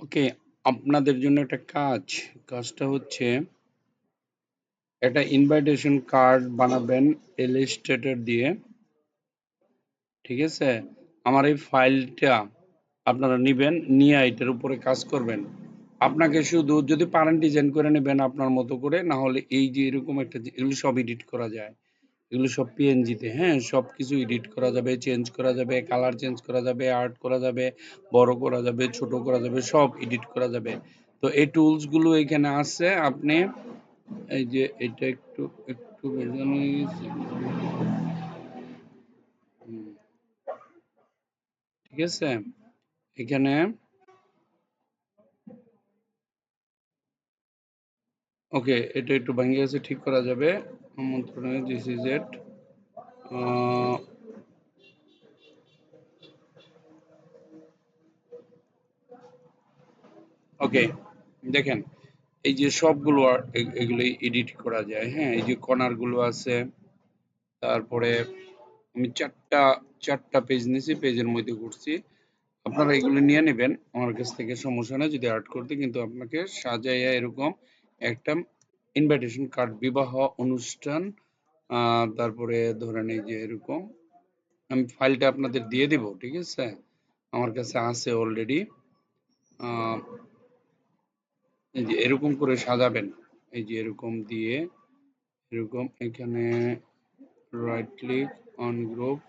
ওকে, আপনাদের জন্য একটা কাজটা হচ্ছে একটা ইনভাইটেশন কার্ড বানাবেন ইলাস্ট্রেটর দিয়ে। ঠিক আছে? আমার এই ফাইলটা আপনারা নিবেন, নিয়ে এটার উপরে কাজ করবেন। আপনাকে শুধু যদি পারেন ডিজাইন করে নেবেন আপনার মতো করে, না হলে এই যে এরকম একটা এগুলো সব এডিট করা যায়। এগুলো সব পিএনজিতে, হ্যাঁ, সবকিছু এডিট করা যাবে, চেঞ্জ করা যাবে, কালার চেঞ্জ করা যাবে, আর্ট করা যাবে, বড় করা যাবে, ছোট করা যাবে, সব এডিট করা যাবে। তো এই টুলস গুলো এখানে আছে। আপনি এই যে এটা একটু একটু ভেজানো হয়ে গেছে। হুম, ঠিক আছে, এখানে ওকে, এটা একটু ভেঙে গেছে, ঠিক করা যাবে। আমন্ত্রণে দিস ইজ ইট। ওকে, দেখেন এই যে সবগুলো এগুলো এডিট করা যায়, হ্যাঁ, এই যে কর্নার গুলো আছে। তারপরে আমি চারটা পেজ নিয়েছি, পেজের মধ্যে করছি। আপনারা এগুলো নিয়ে নেবেন আমার কাছ থেকে, সমস্যা নেই যদি আর্ট করতে, কিন্তু আপনাকে সাজাইয়া এরকম একটা ইনভাইটেশন কার্ড, বিবাহ অনুষ্ঠান, তারপরে ধরেন এই যে এরকম আমি ফাইলটা আপনাদের দিয়ে দিব। ঠিক আছে, আমার কাছে আছে অলরেডি। এই যে এরকম করে সাজাবেন, এই যে এরকম দিয়ে, এরকম এখানে right click, on group,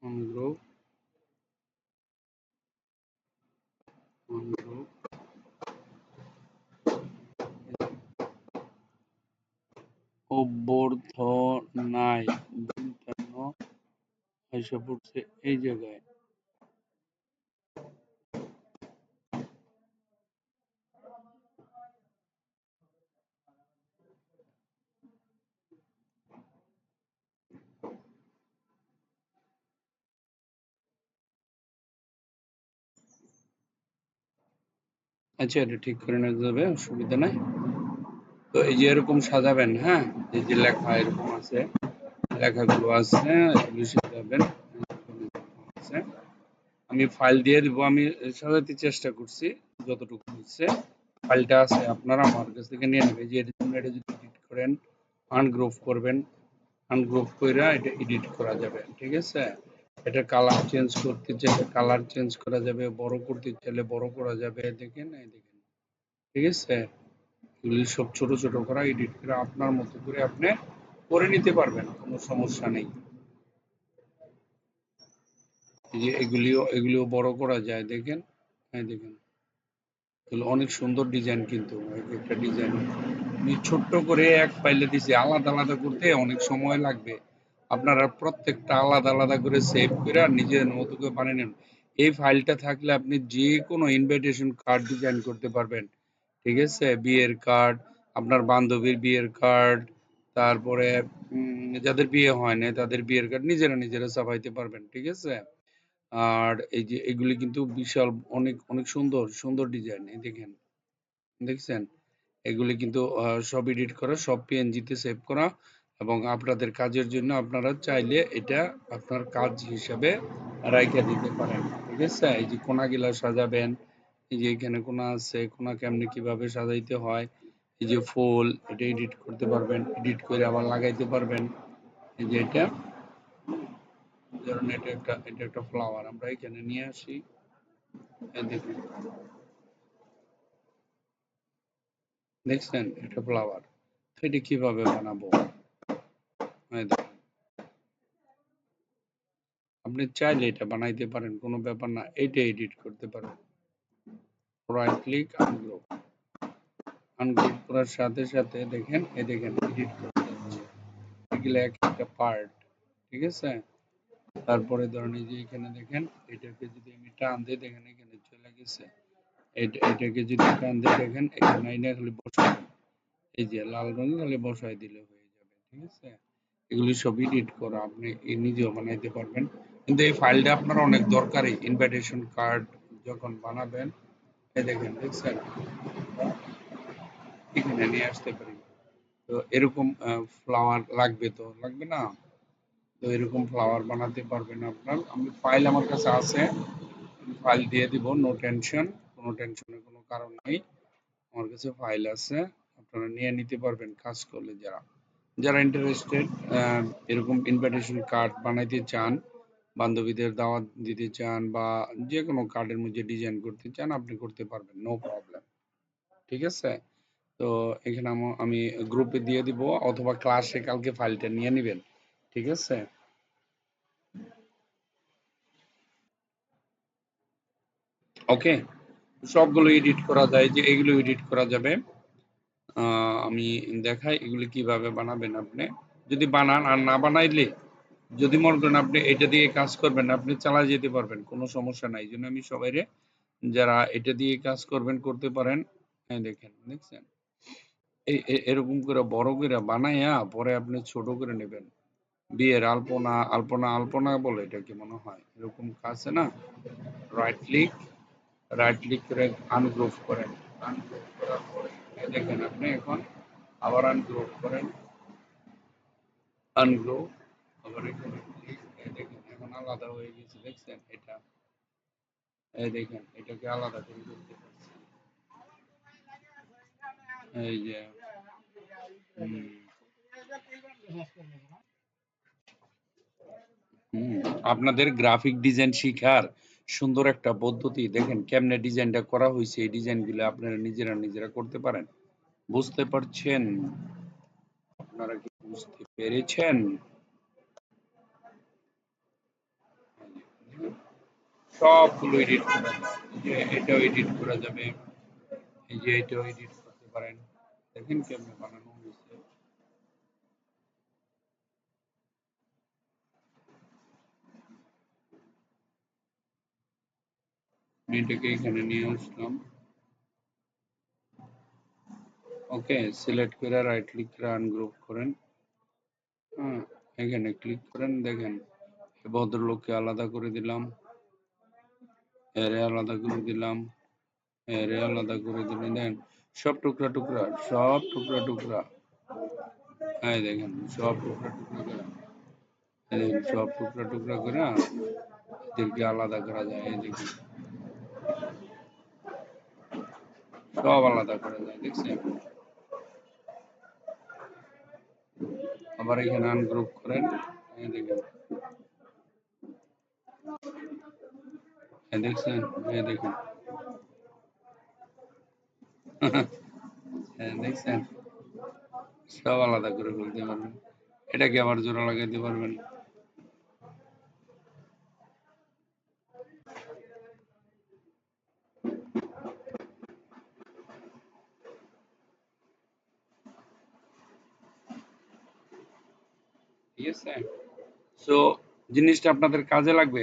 on group, on group, অভ্যর্থনায় বিন্তান্ন এসে পড়ছে এই জায়গায়। আচ্ছা, এটা ঠিক করে নেওয়া যাবে, অসুবিধা নাই। তো এই যে এরকম সাজাবেন, হ্যাঁ, এই যে লেখা এরকম আছে, লেখাগুলো আছে, এগুলো সাজাবেন। আছে, আমি ফাইল দিয়ে দিব, আমি সাজাতে চেষ্টা করছি যতটুকু হচ্ছে। ফাইলটা আছে, আপনারা আমার কাছ থেকে নিয়ে নেবেন। যে এর জন্য এটা যদি এডিট করেন, আনগ্রুপ করবেন, আনগ্রুপ কইরা এটা এডিট করা যাবে। ঠিক আছে, এটা কালার চেঞ্জ করতে চাইলে কালার চেঞ্জ করা যাবে, বড় করতে চাইলে বড় করা যাবে। দেখেন, এই দেখেন, ঠিক আছে, এগুলি সব ছোট ছোট করা, এডিট করে আপনার মতো করে আপনি করে নিতে পারবেন, কোনো সমস্যা নেই। এই যে এগুলিও বড় করা যায়, দেখেন, হ্যাঁ দেখেন, এগুলো অনেক সুন্দর ডিজাইন, কিন্তু একটা ডিজাইন আমি ছোট্ট করে এক ফাইলে দিছি। আলাদা আলাদা করতে অনেক সময় লাগবে, আপনারা প্রত্যেকটা আলাদা আলাদা করে সেভ করে আর নিজের মতো করে বানিয়ে নেন। এই ফাইলটা থাকলে আপনি যে কোনো ইনভাইটেশন কার্ড ডিজাইন করতে পারবেন। ঠিক আছে, বিয়ের কার্ড, আপনার বান্ধবীর বিয়ের কার্ড, তারপরে যাদের বিয়ে হয় না তাদের বিয়ের কার্ড নিজেরা নিজেরা ছাপাইতে পারবেন। ঠিক আছে, আর এই যে এগুলি কিন্তু বিশাল, অনেক অনেক সুন্দর সুন্দর ডিজাইন, এই দেখেন, দেখছেন, এগুলি কিন্তু সব এডিট করা, সব পিএনজিতে সেভ করা, এবং আপনাদের কাজের জন্য আপনারা চাইলে এটা আপনার কাজ হিসাবে রাইখা দিতে পারেন। ঠিক আছে, এই যে কোনাগুলা সাজাবেন, এই যে এখানে কোনা আছে, কোনা কেমনে কিভাবে সাজাইতে হয়, এই যে ফুল, এটা এডিট করতে পারবেন, এডিট করে আবার লাগাইতে পারবেন। এই যে এটা ধরুন, এটা একটা ফ্লাওয়ার আমরা এখানে নিয়ে আসি, এই দেখুন, দেখছেন, এটা ফ্লাওয়ার। তো এটা কিভাবে বানাবো, এই দেখুন, আপনি চাইলে এটা বানাইতে পারেন, কোনো ব্যাপার না, এটা এডিট করতে পারেন। রাইট ক্লিক, আনগ্রুপ, আনগ্রুপ করার সাথে সাথে দেখেন, এই দেখেন এডিট করতে যাচ্ছে, এগুলো এক একটা পার্ট। ঠিক আছে, তারপরে ধরেন এই যে এখানে দেখেন, এটাকে যদি আমি টান দিই, দেখেন এখানে চলে গেছে। এটাকে যদি টান দিই, দেখেন এখানে আইনা খালি বসাই, এই যে লাল রঙে খালি বসাই দিলে হয়ে যাবে। ঠিক আছে, এগুলি সব এডিট করা, আপনি নিজেও বানাইতে পারবেন। কিন্তু এই ফাইলটা আপনার অনেক দরকারি ইনভাইটেশন কার্ড যখন বানাবেন। এই দেখেন, দেখছেন, এখানে নিয়ে আসতে পারি। তো এরকম ফ্লাওয়ার লাগবে, তো লাগবে না, তো এরকম ফ্লাওয়ার বানাতে পারবেন আপনার। আমি ফাইল আমার কাছে আছে, ফাইল দিয়ে দিব, নো টেনশন, কোনো টেনশনের কোনো কারণ নেই। আমার কাছে ফাইল আছে, আপনারা নিয়ে নিতে পারবেন কাজ করলে। যারা যারা ইন্টারেস্টেড, এরকম ইনভাইটেশন কার্ড বানাইতে চান, বান্ধবীদের দাওয়াত দিতে চান, বা যে কোনো কার্ডের মধ্যে ডিজাইন করতে চান, আপনি করতে পারবেন, নো প্রবলেম। ঠিক আছে? তো এখানে আমি গ্রুপে দিয়ে দিব, অথবা ক্লাসে কালকে ফাইলটা নিয়ে নেবেন। ঠিক আছে? ওকে, সবগুলো এডিট করা যায়, যে এগুলো এডিট করা যাবে। আমি দেখাই এগুলো কিভাবে বানাবেন আপনি। যদি বানান, আর না বানাইলে, যদি মনে করেন আপনি এটা দিয়ে কাজ করবেন, আপনি চালিয়ে যেতে পারবেন, কোনো সমস্যা নাই। এই জন্য আমি সবাইরে, যারা এটা দিয়ে কাজ করবেন করতে পারেন। হ্যাঁ, দেখেন, দেখছেন? এরকম করে বড় করে বানাইয়া পরে আপনি ছোট করে নেবেন। বিয়ের আলপনা, আলপনা আলপনা বলে এটাকে মনে হয়, এরকম আছে না? রাইট ক্লিক, রাইট ক্লিক করে আনগ্রুপ করেন। আনগ্রুপ করার পরে এই দেখেন আপনি এখন আবার আনগ্রুপ করেন, আনগ্রুপ, আবার এখানে ক্লিক, এই দেখেন এখন আলাদা হয়ে গেছে, দেখছেন এটা? এই দেখেন এটাকে আলাদা করে করতে পারছি। এই যে হুম, হুম, আপনাদের গ্রাফিক ডিজাইন শিখার সুন্দর একটা পদ্ধতি, দেখেন কেমনে ডিজাইনটা করা হয়েছে। এই ডিজাইনগুলো আপনারা নিজেরা নিজেরা করতে পারেন। বুঝতে পারছেন? আপনারা কি বুঝতে পেরেছেন? সবগুলো এডিট করা যায়, এই যে এটাও এডিট করা যাবে, এই যে এটাও এডিট করতে পারেন। দেখেন কেমনে বানানো হয়েছে। আমি এটাকে এখানে নিয়ে আসলাম। ওকে, সিলেক্ট করে রাইট ক্লিক করে আনগ্রুপ করেন। হ্যাঁ, এখানে ক্লিক করেন, দেখেন এই ভদ্রলোককে আলাদা করে দিলাম, এরে আলাদা করে দিলাম, এরে আলাদা করে দিলাম। দেখেন সব টুকরা টুকরা, সব টুকরা টুকরা, এই দেখেন সব টুকরা টুকরা করে, এই দেখেন সব টুকরা টুকরা করে এদেরকে আলাদা করা যায়। এই দেখেন সব আলাদা করা যায়, দেখছেন? আবার এখানে আনগ্রুপ করেন, এই দেখেন, এই দেখছেন, এই দেখেন, হ্যাঁ, দেখছেন? সব আলাদা করে ফেলতে পারবেন। এটাকে আবার জোড়া লাগাইতে পারবেন। ঠিক আছে? সো জিনিসটা আপনাদের কাজে লাগবে,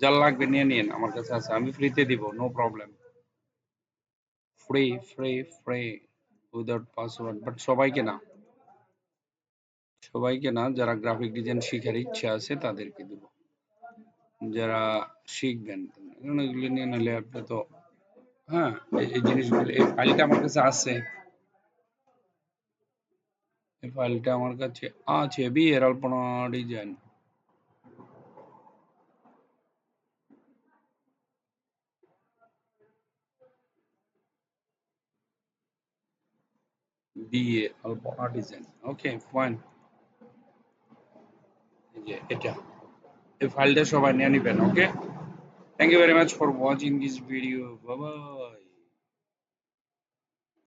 যার লাগবে নিয়ে নিন, আমার কাছে আছে, আমি ফ্রিতে দিব, no problem. Free, free, free, without password. But সবাইকে না, সবাইকে না, যারা গ্রাফিক ডিজাইন শিখার ইচ্ছা আছে তাদেরকে দিব, যারা শিখবেন। কারণ এগুলো নিয়ে নিলে আপনি তো, হ্যাঁ, এই জিনিসগুলো, এই ফাইলটা আমার কাছে আছে, এই ফাইলটা আমার কাছে আছে, বিয়ের আলপনা ডিজাইন, বিয়ে আলপনা ডিজাইন। ওকে, ফাইন। এই যে এটা, এই ফাইলটা সবাই নিয়ে নেবেন। Okay, thank you very much for watching this video. Bye by.